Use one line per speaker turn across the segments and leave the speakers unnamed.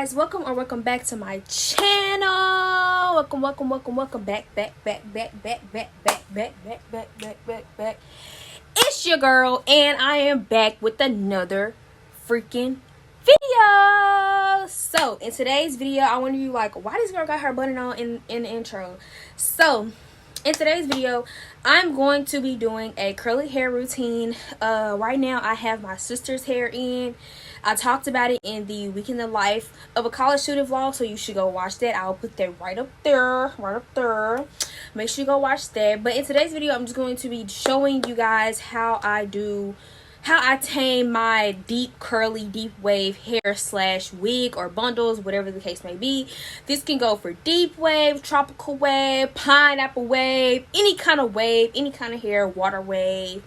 guys, welcome back to my channel. Welcome back. It's your girl, and I am back with another freaking video. So in today's video, I wonder you like, why this girl got her button on in the intro? So in today's video, I'm going to be doing a curly hair routine. Right now I have my sister's hair in. I talked about it in the week in the life of a college student vlog, so you should go watch that. I'll put that right up there. Make sure you go watch that. But in today's video, I'm just going to be showing you guys how I tame my deep curly deep wave hair slash wig or bundles, whatever the case may be. This can go for deep wave, tropical wave, pineapple wave, any kind of wave, any kind of hair, water wave,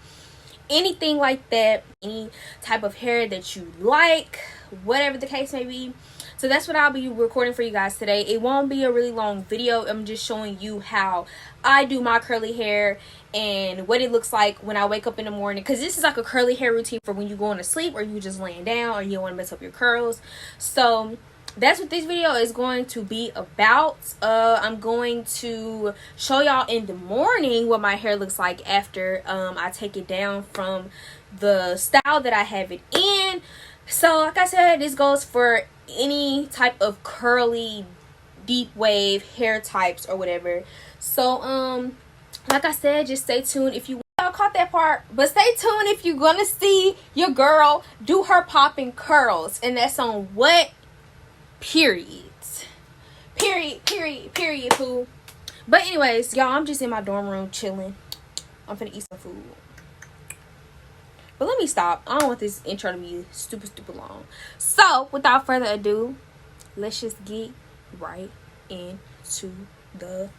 anything like that, any type of hair that you like, whatever the case may be. So that's what I'll be recording for you guys today. It won't be a really long video. I'm just showing you how I do my curly hair and what it looks like when I wake up in the morning, because this is like a curly hair routine for when you're going to sleep or you just laying down or you don't want to mess up your curls. So that's what this video is going to be about. I'm going to show y'all in the morning what my hair looks like after I take it down from the style that I have it in. So like I said, this goes for any type of curly deep wave hair types or whatever. So like I said, just stay tuned if you caught that part, but stay tuned if you're gonna see your girl do her popping curls, and that's on what? Period, poo. But anyways, y'all, I'm just in my dorm room chilling. I'm finna eat some food. But let me stop. I don't want this intro to be super long. So without further ado, let's just get right into the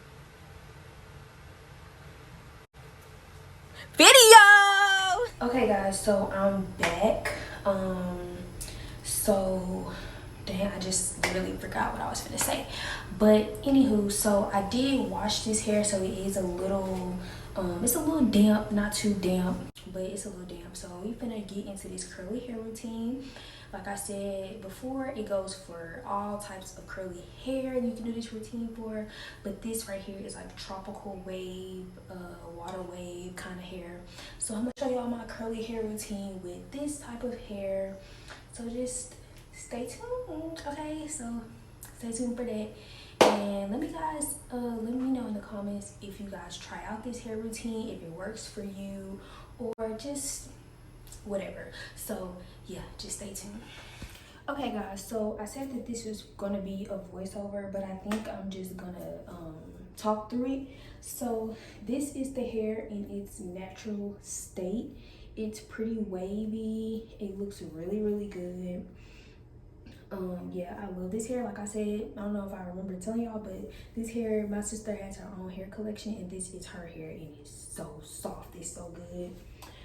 video. Okay guys, so I'm back. Dang, I just really forgot what I was gonna say. But anywho, so I did wash this hair, so it is a little it's a little damp, not too damp, but it's a little damp. So we finna get into this curly hair routine. Like I said before, it goes for all types of curly hair you can do this routine for, but this right here is like tropical wave, water wave kind of hair. So I'm gonna show y'all my curly hair routine with this type of hair, so just stay tuned. Okay, so stay tuned for that. And let me know in the comments if you guys try out this hair routine, if it works for you, or just whatever. So yeah, just stay tuned. Okay guys, so I said that this was gonna be a voiceover, but I think I'm just gonna talk through it. So this is the hair in its natural state. It's pretty wavy. It looks really good. Yeah, I love this hair. Like I said, I don't know if I remember telling y'all, but this hair, my sister has her own hair collection, and this is her hair, and it's so soft, it's so good.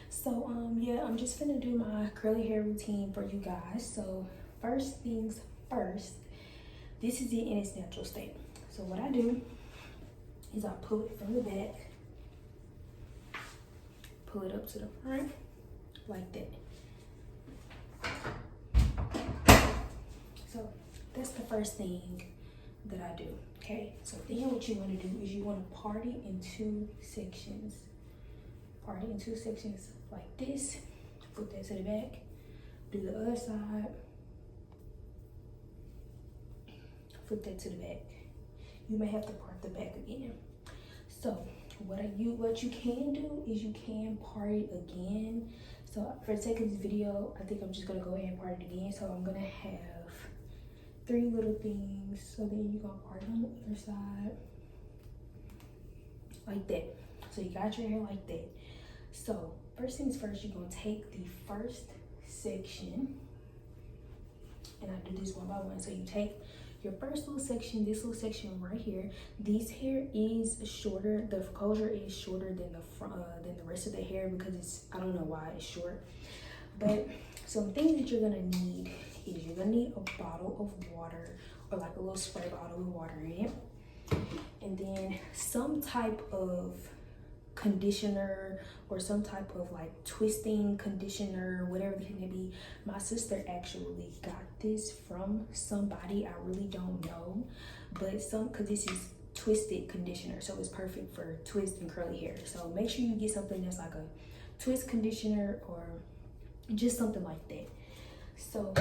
So yeah, I'm just gonna do my curly hair routine for you guys. So first things first, this is it in its natural state. So what I do is I pull it from the back, pull it up to the front like that. So that's the first thing that I do. Okay, so then what you want to do is you want to part it in two sections. Part it in two sections like this. Put that to the back. Do the other side. Flip that to the back. You may have to part the back again. So what you can do is you can part it again. So for the sake of this video, I think I'm just gonna go ahead and part it again. So I'm gonna have 3 little things. So then you're gonna part it on the other side like that. So you got your hair like that. So first things first, you're gonna take the first section, and I do this one by one. So you take your first little section, this little section right here. This hair is shorter. The closure is shorter than the than the rest of the hair because it's, I don't know why it's short. But some things that you're gonna need is you're gonna need a bottle of water, or like a little spray bottle with water in it, and then some type of conditioner or some type of like twisting conditioner, whatever it may be. My sister actually got this from somebody, I really don't know, but because this is twisted conditioner, so it's perfect for twist and curly hair. So make sure you get something that's like a twist conditioner or just something like that. So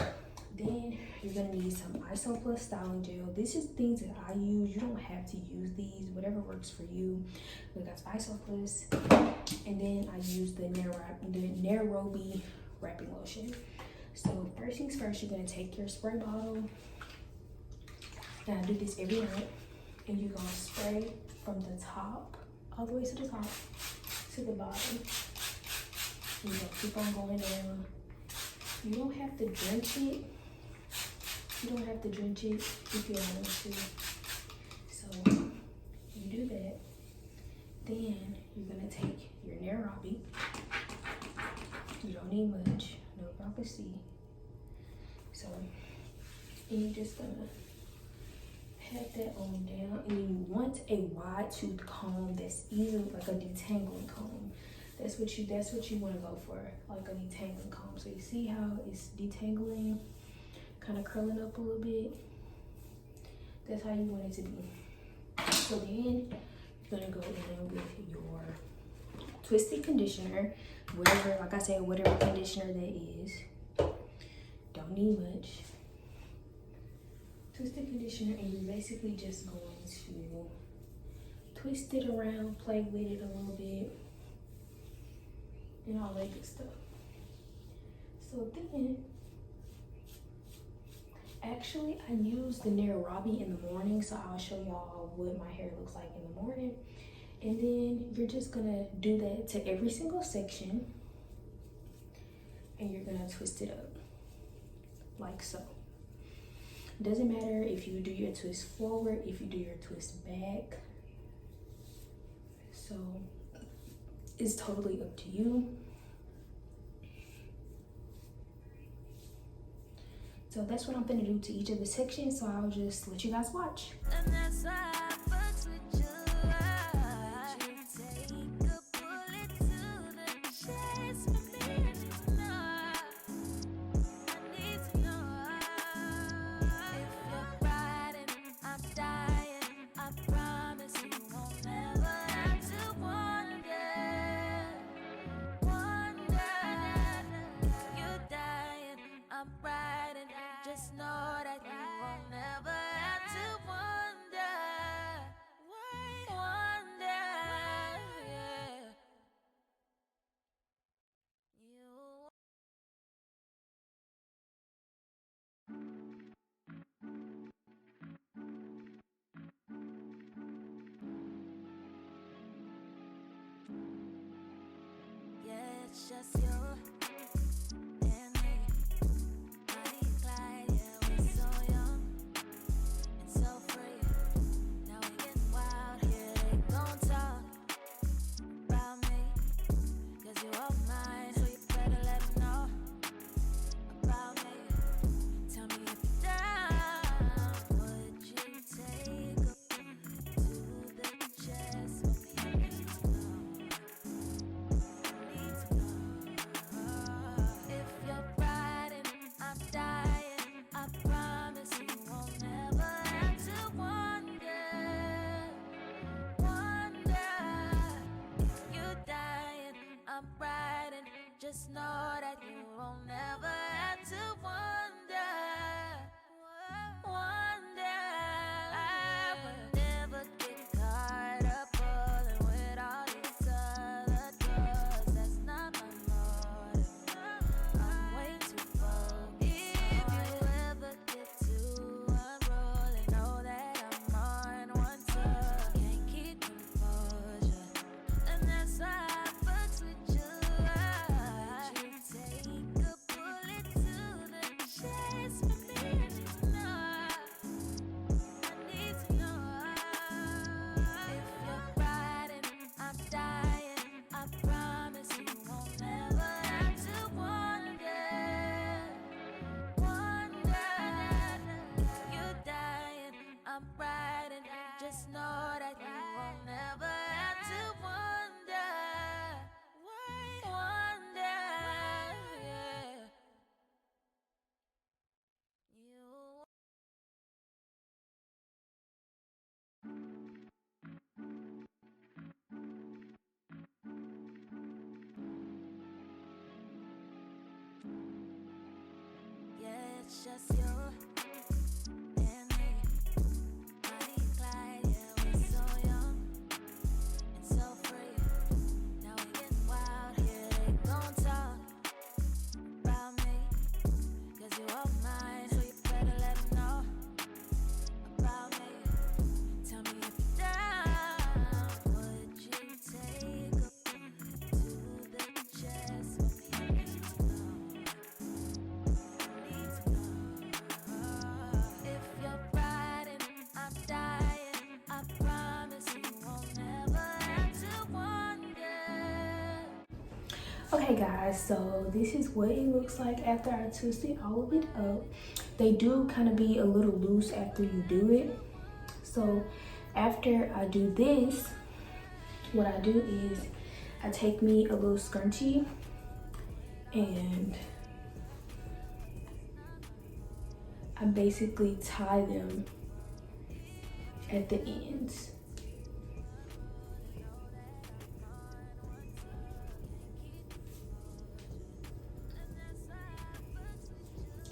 then you're gonna need some Iso Plus styling gel. This is things that I use. You don't have to use these, whatever works for you. We got Iso Plus, and then I use the Nairobi wrapping lotion. So first things first, you're gonna take your spray bottle. Now I do this every night, and you're gonna spray from the top all the way to the top to the bottom. You're gonna keep on going down. You don't have to drench it. You don't have to drench it if you don't want to. So you do that. Then you're gonna take your Nairobi. You don't need much, no prophecy. So and you're just gonna pat that on down. And you want a wide tooth comb that's easily like a detangling comb. That's what you want to go for, like a detangling comb. So you see how it's detangling, kind of curling up a little bit. That's how you want it to be. So then you're gonna go in with your twisted conditioner, whatever, like I said, whatever conditioner that is. Don't need much. Twisted conditioner, and you're basically just going to twist it around, play with it a little bit, and all that good stuff. So then, actually I use the Nairobi in the morning, so I'll show y'all what my hair looks like in the morning. And then you're just gonna do that to every single section, and you're gonna twist it up like so. Doesn't matter if you do your twist forward, if you do your twist back. So it's totally up to you. So that's what I'm gonna do to each of the sections. So I'll just let you guys watch. And that's why I fucks with you. Take a bullet to the chest for me. I need to know. If you're riding, I'm dying. I promise you won't never have to wonder. You're dying, I'm riding. Just know that you won't never have to wonder. Yeah. Yeah, it's just you. Just know that you won't never have to wonder. I will never get caught up pulling with all these other doors. That's not my motive. I'm way too focused. If you ever get too unruly, know that I'm on one tour. Can't keep composure, and that's why I fucks with you. Take a bullet to the chest Okay guys, so this is what it looks like after I twisted all of it up. They do kind of be a little loose after you do it. So after I do this, what I do is I take me a little scrunchie and I basically tie them at the ends.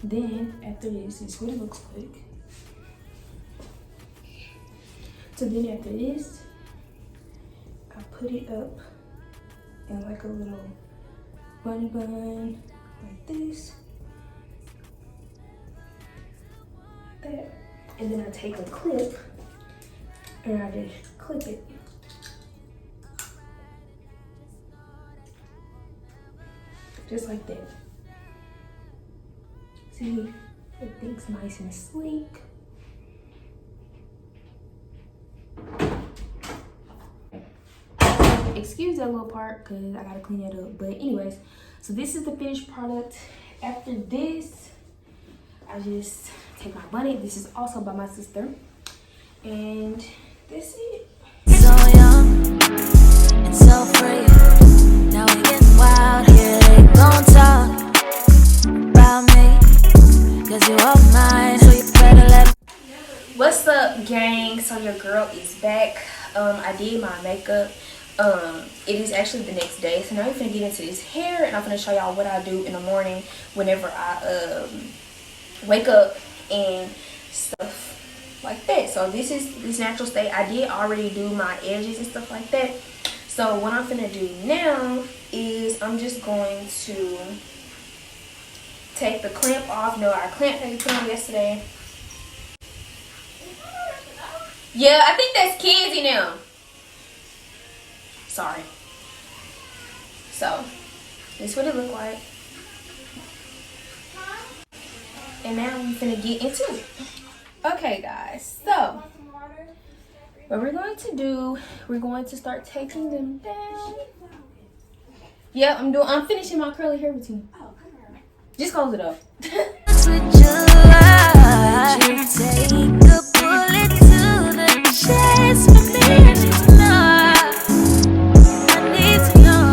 Then after this is what it looks like. So then after this, I put it up in like a little bun like this. Like that. And then I take a clip and I just clip it. Just like that. See, everything's nice and sleek. Excuse that little part because I gotta clean that up. But anyways, so this is the finished product. After this, I just take my bunny. This is also by my sister. And that's it.
So young and so free. Now we getting wild. Yeah, they gon' talk about me. Cause you all mine, so you better let.
What's up, gang? So your girl is back. I did my makeup. It is actually the next day, so now we're gonna get into this hair, and I'm gonna show y'all what I do in the morning whenever I wake up and stuff like that. So this is this natural state. I did already do my edges and stuff like that. So what I'm gonna do now is I'm just going to take the clamp off. No, our clamp that we put on yesterday. Yeah, I think that's Kenzie now. Sorry. So, this is what it look like. And now we're gonna get into it. Okay, guys. So, what we're going to do, we're going to start taking them down. Yep, I'm finishing my curly hair routine. Just close it up.
Would you take a bullet to the chest for me? I need to know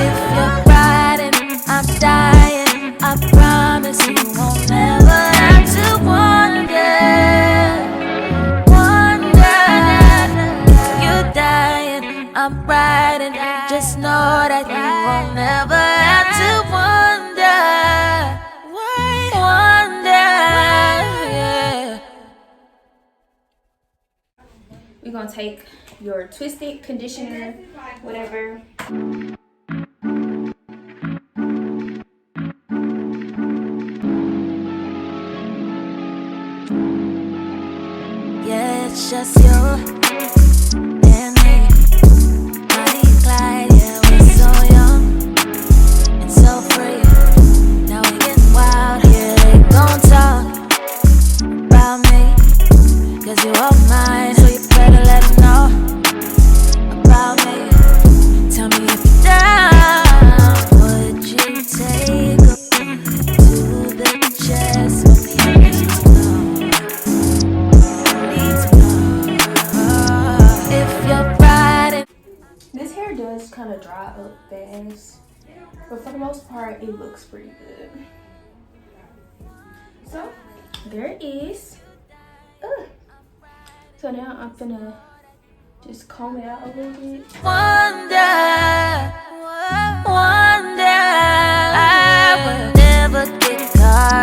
if you're riding, I'm dying. I promise you won't never have to wonder if you're dying. I'm riding. Just know that you won't never have to wonder. Yeah.
We're gonna take your twisted conditioner, whatever.
Yeah, it's just you.
Kind of dry up fast, but for the most part it looks pretty good. So there it is. So now I'm gonna just comb it out a little bit.
Wonder, I will never get caught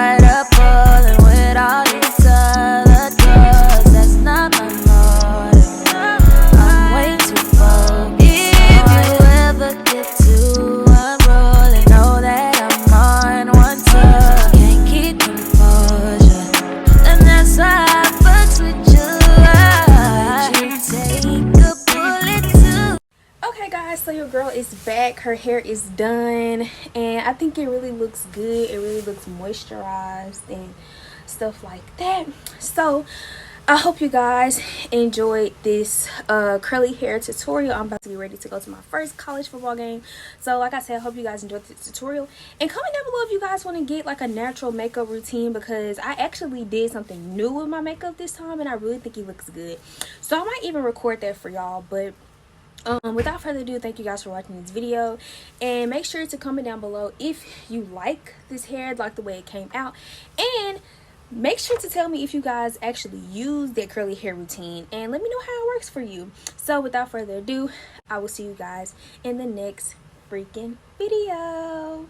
her hair is done, and I think it really looks good. It really looks moisturized and stuff like that. So I hope you guys enjoyed this curly hair tutorial. I'm about to be ready to go to my first college football game. So like I said, I hope you guys enjoyed this tutorial. And comment down below if you guys want to get like a natural makeup routine, because I actually did something new with my makeup this time and I really think it looks good. So I might even record that for y'all. But without further ado, thank you guys for watching this video, and make sure to comment down below if you like this hair, like the way it came out, and make sure to tell me if you guys actually use that curly hair routine, and let me know how it works for you. So without further ado, I will see you guys in the next freaking video.